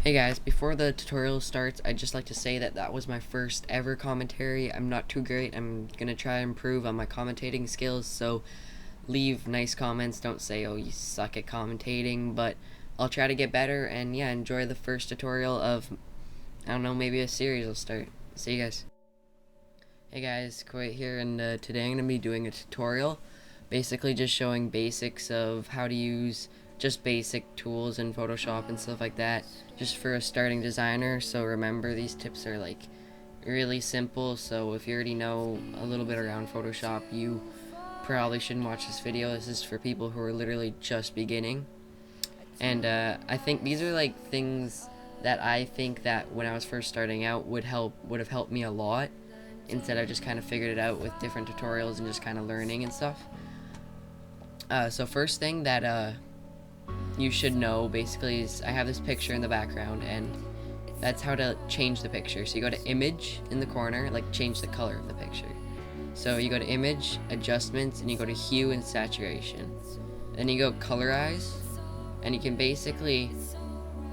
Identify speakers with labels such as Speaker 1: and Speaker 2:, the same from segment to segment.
Speaker 1: Hey guys, before the tutorial starts, I'd just like to say that was my first ever commentary. I'm not too great. I'm gonna try to improve on my commentating skills, so leave nice comments. Don't say, oh, you suck at commentating, but I'll try to get better, and yeah, enjoy the first tutorial of, I don't know, maybe a series will start. See you guys. Hey guys, Quit here, and today I'm gonna be doing a tutorial, basically just showing basics of how to use just basic tools in Photoshop and stuff like that, just for a starting designer. So remember, these tips are like really simple, so if you already know a little bit around Photoshop, you probably shouldn't watch this video. This is for people who are literally just beginning. And I think these are like things that I think that when I was first starting out would have helped me a lot, instead I just kind of figured it out with different tutorials and just kind of learning and stuff. So first thing that you should know basically is I have this picture in the background, and that's how to change the picture. So you go to image in the corner, like change the color of the picture. So you go to image, adjustments, and you go to hue and saturation. Then you go colorize, and you can basically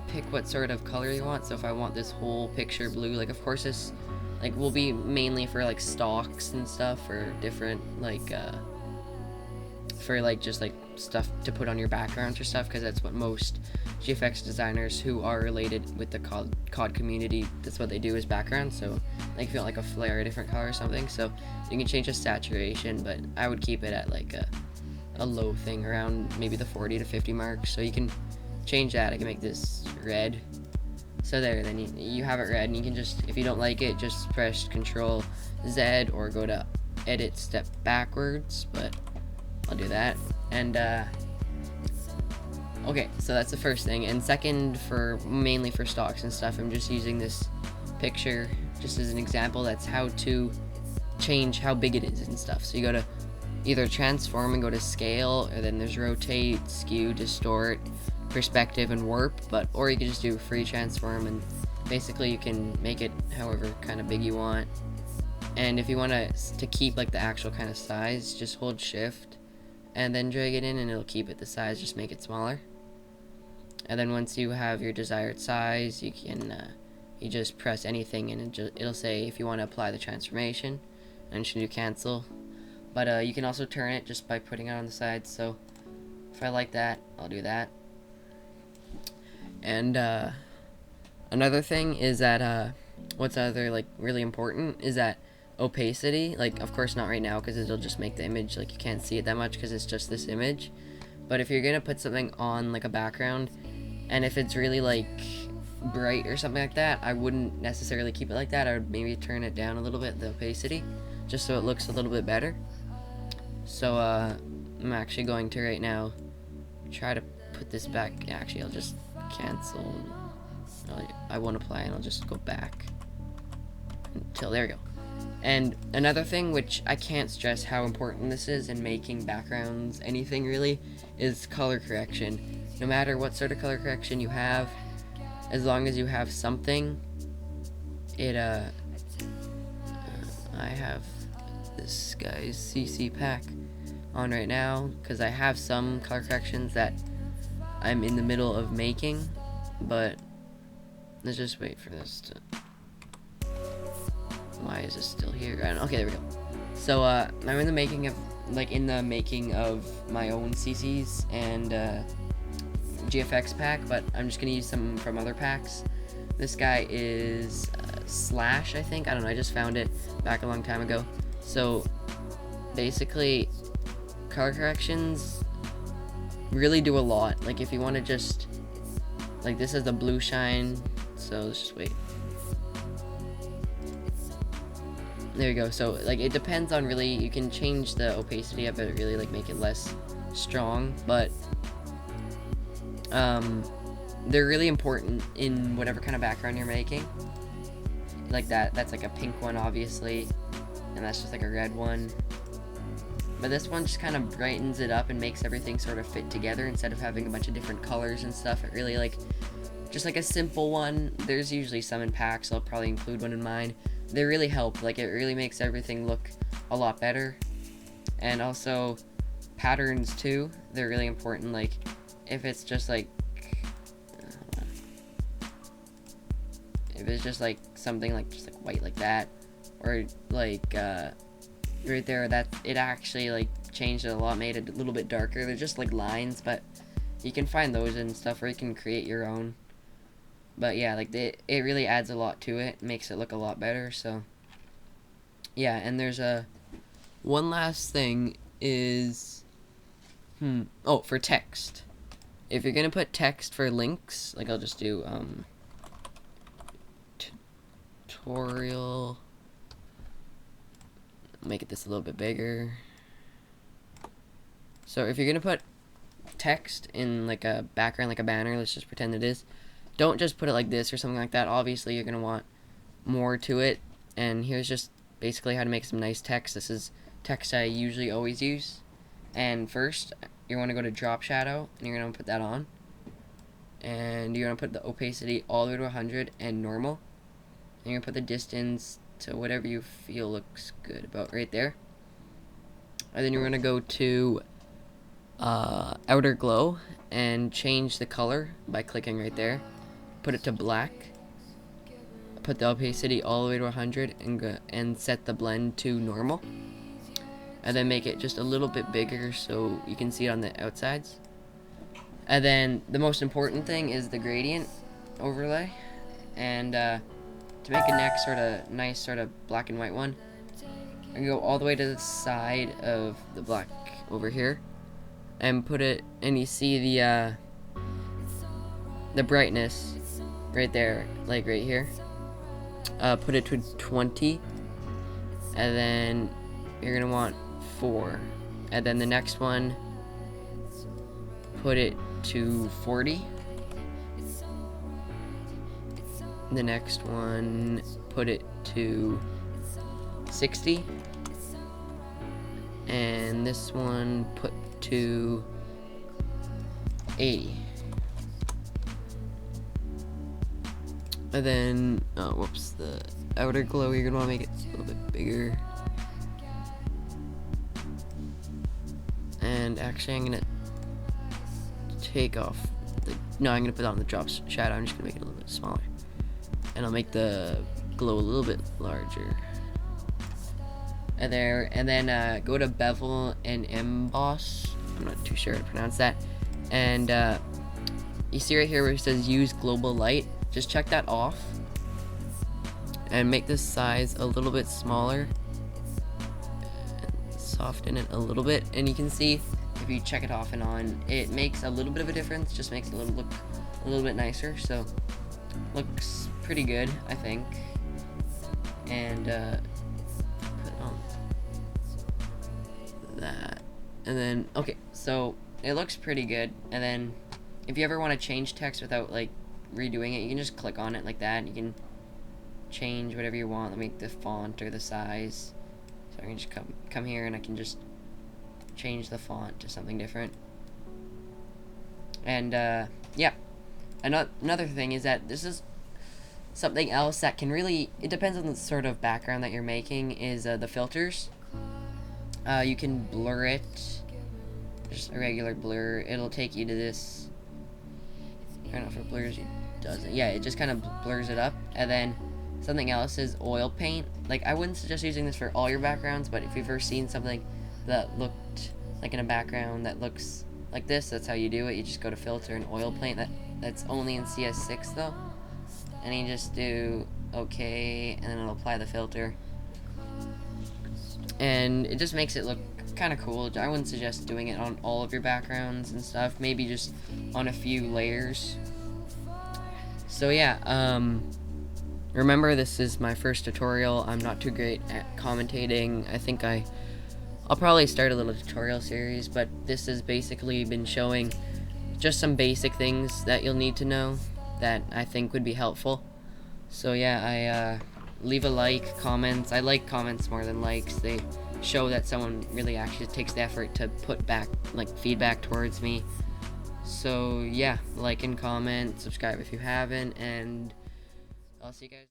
Speaker 1: pick what sort of color you want. So if I want this whole picture blue, like of course this like will be mainly for like stocks and stuff, or different like for like just like stuff to put on your backgrounds or stuff, because that's what most GFX designers who are related with the COD community, that's what they do, is background. So like if you want like a flare, a different color or something, so you can change the saturation, but I would keep it at like a low thing around maybe the 40 to 50 mark. So you can change that. I can make this red. So there, then you have it red, and you can just, if you don't like it, just press Control Z or go to edit step backwards, but I'll do that. And okay, so that's the first thing. And second, for mainly for stocks and stuff, I'm just using this picture just as an example. That's how to change how big it is and stuff. So you go to either transform and go to scale, or then there's rotate, skew, distort, perspective, and warp, or you can just do free transform, and basically you can make it however kind of big you want. And if you want to keep like the actual kind of size, just hold shift and then drag it in, and it'll keep it the size, just make it smaller. And then once you have your desired size, you can you just press anything, and it'll say if you want to apply the transformation, and you should do cancel. But you can also turn it just by putting it on the side. So if I like that, I'll do that. And another thing is that what's other like really important is that opacity. Like of course not right now, because it'll just make the image like you can't see it that much because it's just this image. But if you're gonna put something on like a background, and if it's really like bright or something like that, I wouldn't necessarily keep it like that. I would maybe turn it down a little bit, the opacity, just so it looks a little bit better. So I'm actually going to right now try to put this back. Actually, I'll just cancel. I won't apply, and I'll just go back until there we go. And another thing, which I can't stress how important this is in making backgrounds, anything really, is color correction. No matter what sort of color correction you have, as long as you have something, I have this guy's CC pack on right now, because I have some color corrections that I'm in the middle of making, but let's just wait for this to... Why is this still here? Okay, there we go. So I'm in the making of my own CCs and GFX pack, but I'm just gonna use some from other packs. This guy is Slash, I think. I don't know. I just found it back a long time ago. So basically, color corrections really do a lot. Like if you want to just, like this is the blue shine. So let's just wait. There you go. So like it depends on, really, you can change the opacity of it, really like make it less strong, but they're really important in whatever kind of background you're making. Like that's like a pink one, obviously, and that's just like a red one. But this one just kind of brightens it up and makes everything sort of fit together instead of having a bunch of different colors and stuff. It really like just like a simple one. There's usually some in packs. I'll probably include one in mine. They really help. Like it really makes everything look a lot better. And also patterns too. They're really important. Like if it's just like If it's just like something like just like white like that, or like right there, that it actually like changed it a lot, made it a little bit darker. They're just like lines, but you can find those and stuff, or you can create your own. But yeah, like it really adds a lot to it, makes it look a lot better. So yeah, and there's a one last thing is oh, for text. If you're gonna put text for links, like I'll just do tutorial, make it this a little bit bigger. So if you're gonna put text in like a background, like a banner, let's just pretend it is, don't just put it like this or something like that. Obviously you're gonna want more to it, and here's just basically how to make some nice text. This is text I usually always use. And first you want to go to drop shadow, and you're gonna put that on, and you're gonna put the opacity all the way to 100 and normal, and you're gonna put the distance to whatever you feel looks good, about right there. And then you're gonna go to outer glow and change the color by clicking right there, put it to black, put the opacity all the way to 100, and set the blend to normal, and then make it just a little bit bigger so you can see it on the outsides. And then the most important thing is the gradient overlay, and to make a next sort of nice sort of black and white one, I'm gonna go all the way to the side of the black over here and put it, and you see the brightness right there, like right here, put it to 20, and then you're gonna want 4, and then the next one put it to 40, the next one put it to 60, and this one put to 80. And then, oh whoops, the outer glow, you're gonna wanna make it a little bit bigger. And actually I'm gonna take off I'm gonna put on the drop shadow. I'm just gonna make it a little bit smaller, and I'll make the glow a little bit larger. And there, and then go to bevel and emboss. I'm not too sure how to pronounce that. And you see right here where it says use global light, just check that off and make this size a little bit smaller and soften it a little bit. And you can see if you check it off and on, it makes a little bit of a difference, just makes it look a little bit nicer. So looks pretty good, I think. And put on that, and then okay, so it looks pretty good. And then if you ever want to change text without like redoing it, you can just click on it like that. You can change whatever you want, like the font or the size. So I can just come here and I can just change the font to something different. And yeah, another thing is that this is something else that can really, it depends on the sort of background that you're making, is the filters. You can blur it, just a regular blur. It'll take you to this, I don't know if it blurs, it doesn't. Yeah, it just kind of blurs it up. And then something else is oil paint. Like, I wouldn't suggest using this for all your backgrounds, but if you've ever seen something that looked like in a background that looks like this, that's how you do it. You just go to filter and oil paint. That's only in CS6 though. And you just do okay, and then it'll apply the filter, and it just makes it look kind of cool. I wouldn't suggest doing it on all of your backgrounds and stuff, maybe just on a few layers. So yeah, remember, this is my first tutorial. I'm not too great at commentating. I think I'll probably start a little tutorial series, but this has basically been showing just some basic things that you'll need to know that I think would be helpful. So yeah, leave a like, comments. I like comments more than likes. They show that someone really actually takes the effort to put back like feedback towards me. So yeah, like and comment, subscribe if you haven't, and I'll see you guys.